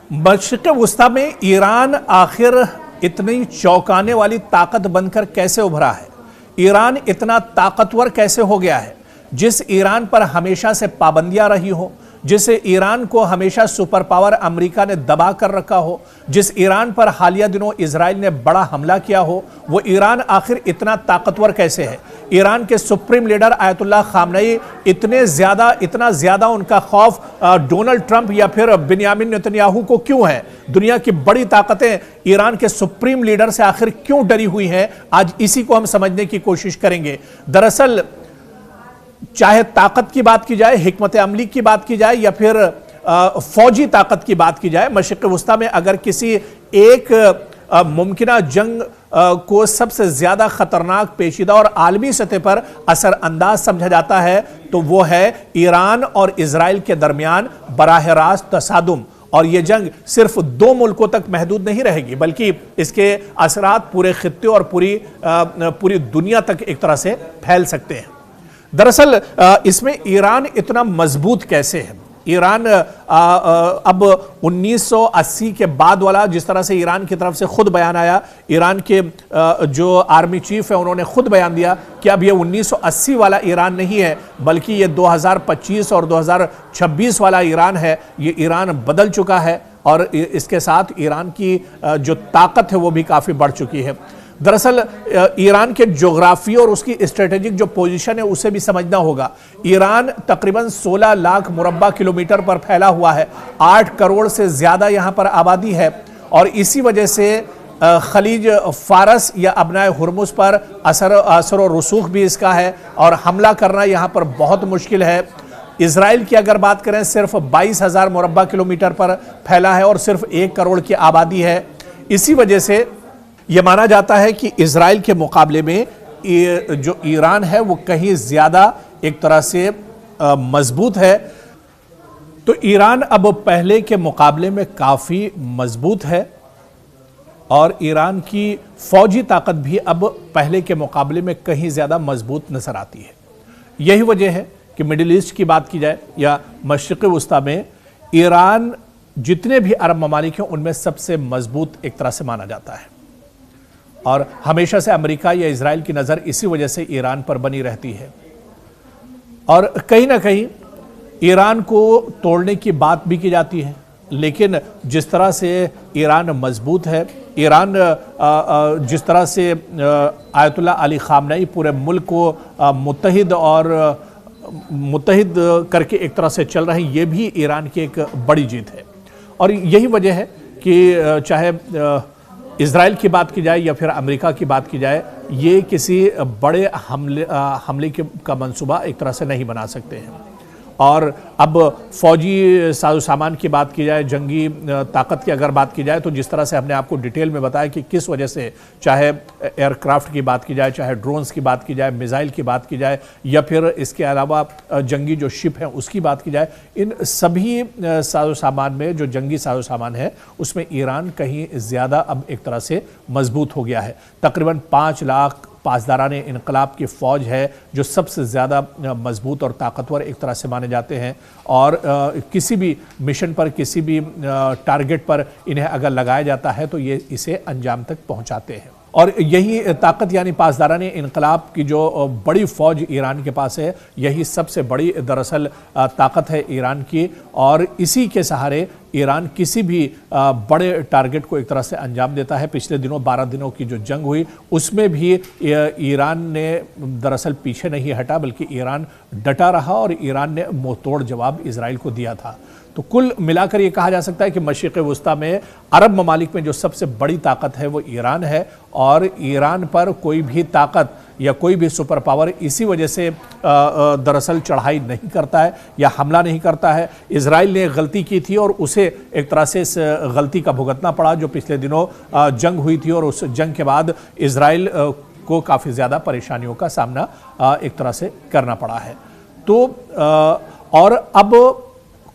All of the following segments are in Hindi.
मशरिक़ वुस्ता में ईरान आखिर इतनी चौंकाने वाली ताकत बनकर कैसे उभरा है? ईरान इतना ताकतवर कैसे हो गया है? जिस ईरान पर हमेशा से पाबंदियां रही हो, जिस ईरान को हमेशा सुपर पावर अमेरिका ने दबा कर रखा हो, जिस ईरान पर हालिया दिनों इजराइल ने बड़ा हमला किया हो, वो ईरान आखिर इतना ताकतवर कैसे है? ईरान के सुप्रीम लीडर आयतुल्लाह खामनेई इतना ज्यादा उनका खौफ डोनाल्ड ट्रंप या फिर बिन्यामिन नेतन्याहू को क्यों है? दुनिया की बड़ी ताकतें ईरान के सुप्रीम लीडर से आखिर क्यों डरी हुई हैं? आज इसी को हम समझने की कोशिश करेंगे। दरअसल चाहे ताकत की बात की जाए, हिकमत अमली की बात की जाए या फिर फौजी ताकत की बात की जाए, मशरिक़ वुस्ता में अगर किसी एक मुमकिना जंग को सबसे ज्यादा खतरनाक, पेचीदा और आलमी सतह पर असरअंदाज समझा जाता है तो वो है ईरान और इजराइल के दरमियान बराह रास्त तसादुम। और यह जंग सिर्फ दो मुल्कों तक महदूद नहीं रहेगी, बल्कि इसके असरात पूरे खित्ते और पूरी दुनिया तक एक तरह से फैल सकते हैं। दरअसल इसमें ईरान इतना मजबूत कैसे है? ईरान अब 1980 के बाद वाला, जिस तरह से ईरान की तरफ से खुद बयान आया, ईरान के जो आर्मी चीफ है उन्होंने खुद बयान दिया कि अब ये 1980 वाला ईरान नहीं है, बल्कि ये 2025 और 2026 वाला ईरान है। ये ईरान बदल चुका है और इसके साथ ईरान की जो ताकत है वो भी काफ़ी बढ़ चुकी है। दरअसल ईरान के ज्योग्राफी और उसकी स्ट्रेटेजिक जो पोजीशन है उसे भी समझना होगा। ईरान तकरीबन 16 लाख मुरब्बा किलोमीटर पर फैला हुआ है, 8 करोड़ से ज़्यादा यहाँ पर आबादी है और इसी वजह से खलीज फारस या अबनाए हुर्मुज पर असर और रसूख भी इसका है और हमला करना यहाँ पर बहुत मुश्किल है। इजराइल की अगर बात करें, सिर्फ 22,000 मुरब्बा किलोमीटर पर फैला है और सिर्फ 1 करोड़ की आबादी है। इसी वजह से यह माना जाता है कि इजराइल के मुकाबले में जो ईरान है वो कहीं ज्यादा एक तरह से मजबूत है। तो ईरान अब पहले के मुकाबले में काफी मजबूत है और ईरान की फौजी ताकत भी अब पहले के मुकाबले में कहीं ज्यादा मजबूत नजर आती है। यही वजह है कि मिडिल ईस्ट की बात की जाए या मशरिक़ वुस्ता में ईरान जितने भी अरब ममालिक हैं उनमें सबसे मजबूत एक तरह से माना जाता है और हमेशा से अमेरिका या इजराइल की नज़र इसी वजह से ईरान पर बनी रहती है। और कहीं ना कहीं ईरान को तोड़ने की बात भी की जाती है, लेकिन जिस तरह से ईरान मजबूत है, ईरान जिस तरह से आयतुल्लाह अली खामनेई पूरे मुल्क को मुत्तहिद करके एक तरह से चल रहे हैं, ये भी ईरान की एक बड़ी जीत है। और यही वजह है कि चाहे इजराइल की बात की जाए या फिर अमेरिका की बात की जाए, ये किसी बड़े हमले का मंसूबा एक तरह से नहीं बना सकते हैं। और अब फौजी साजो सामान की बात की जाए, जंगी ताकत की अगर बात की जाए, तो जिस तरह से हमने आपको डिटेल में बताया कि किस वजह से, चाहे एयरक्राफ्ट की बात की जाए, चाहे ड्रोन्स की बात की जाए, मिसाइल की बात की जाए या फिर इसके अलावा जंगी जो शिप हैं उसकी बात की जाए, इन सभी साजो सामान में जो जंगी साजो सामान है उसमें ईरान कहीं ज़्यादा अब एक तरह से मजबूत हो गया है। तकरीबन 5 लाख पासदाराने इनकलाब की फ़ौज है जो सबसे ज़्यादा मजबूत और ताकतवर एक तरह से माने जाते हैं और किसी भी मिशन पर, किसी भी टारगेट पर इन्हें अगर लगाया जाता है तो ये इसे अंजाम तक पहुंचाते हैं। और यही ताकत यानी पासदाराने इनकलाब की जो बड़ी फ़ौज ईरान के पास है, यही सबसे बड़ी दरअसल ताकत है ईरान की और इसी के सहारे ईरान किसी भी बड़े टारगेट को एक तरह से अंजाम देता है। पिछले दिनों 12 दिनों की जो जंग हुई उसमें भी ईरान ने दरअसल पीछे नहीं हटा, बल्कि ईरान डटा रहा और ईरान ने मुंहतोड़ जवाब इजराइल को दिया था। तो कुल मिलाकर ये कहा जा सकता है कि मशरिक़ वुस्ता में अरब ममालिक में जो सबसे बड़ी ताकत है वो ईरान है और ईरान पर कोई भी ताकत या कोई भी सुपर पावर इसी वजह से दरअसल चढ़ाई नहीं करता है या हमला नहीं करता है। इजराइल ने गलती की थी और उसे एक तरह से इस गलती का भुगतना पड़ा जो पिछले दिनों जंग हुई थी और उस जंग के बाद इजराइल को काफ़ी ज़्यादा परेशानियों का सामना एक तरह से करना पड़ा है। तो और अब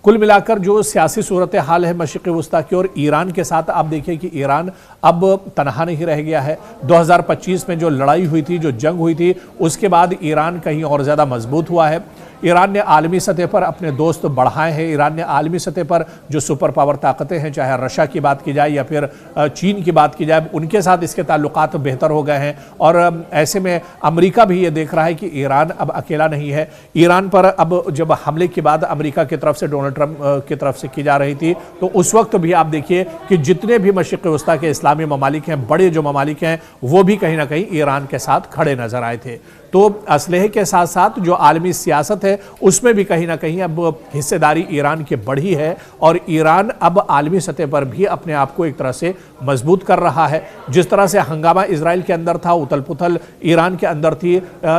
कुल मिलाकर जो सियासी सूरत हाल है मशरिक़ वुस्ता की और ईरान के साथ, आप देखिए कि ईरान अब तनहा नहीं रह गया है। 2025 में जो लड़ाई हुई थी, जो जंग हुई थी, उसके बाद ईरान कहीं और ज़्यादा मजबूत हुआ है। ईरान ने आलमी सतह पर अपने दोस्त बढ़ाए हैं। ईरान ने आलमी सतह पर जो सुपर पावर ताकतें हैं, चाहे रशिया की बात की जाए या फिर चीन की बात की जाए, उनके साथ इसके ताल्लुकात बेहतर हो गए हैं। और ऐसे में अमेरिका भी ये देख रहा है कि ईरान अब अकेला नहीं है। ईरान पर अब जब हमले के बाद अमेरिका की तरफ से, डोनाल्ड ट्रंप की तरफ से की जा रही थी, तो उस वक्त भी आप देखिए कि जितने भी मशरिक़ वस्ता के इस्लामी ममालिक हैं, बड़े जो ममालिक हैं, वो भी कहीं ना कहीं ईरान के साथ खड़े नजर आए थे। तो असलहे के साथ साथ जो आलमी सियासत है उसमें भी कहीं ना कहीं अब हिस्सेदारी ईरान की बढ़ी है और ईरान अब आलमी सतह पर भी अपने आप को एक तरह से मजबूत कर रहा है। जिस तरह से हंगामा इजराइल के अंदर था, उथल पुथल ईरान के अंदर थी,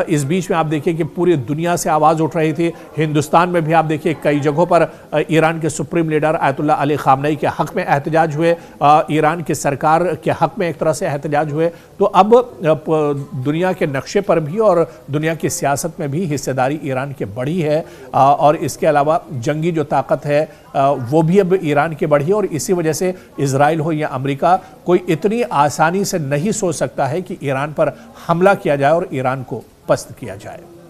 इस बीच में आप देखिए कि पूरी दुनिया से आवाज़ उठ रही थी। हिंदुस्तान में भी आप देखिए कई जगहों पर ईरान के सुप्रीम लीडर आयतुल्लाह अली खामनई के हक़ में एहतजाज हुए, ईरान की सरकार के हक़ में एक तरह से एहतजाज हुए। तो अब दुनिया के नक्शे पर भी और दुनिया की सियासत में भी हिस्सेदारी ईरान की बढ़ी है और इसके अलावा जंगी जो ताकत है वो भी अब ईरान की बढ़ी है। और इसी वजह से इजराइल हो या अमेरिका, कोई इतनी आसानी से नहीं सोच सकता है कि ईरान पर हमला किया जाए और ईरान को पस्त किया जाए।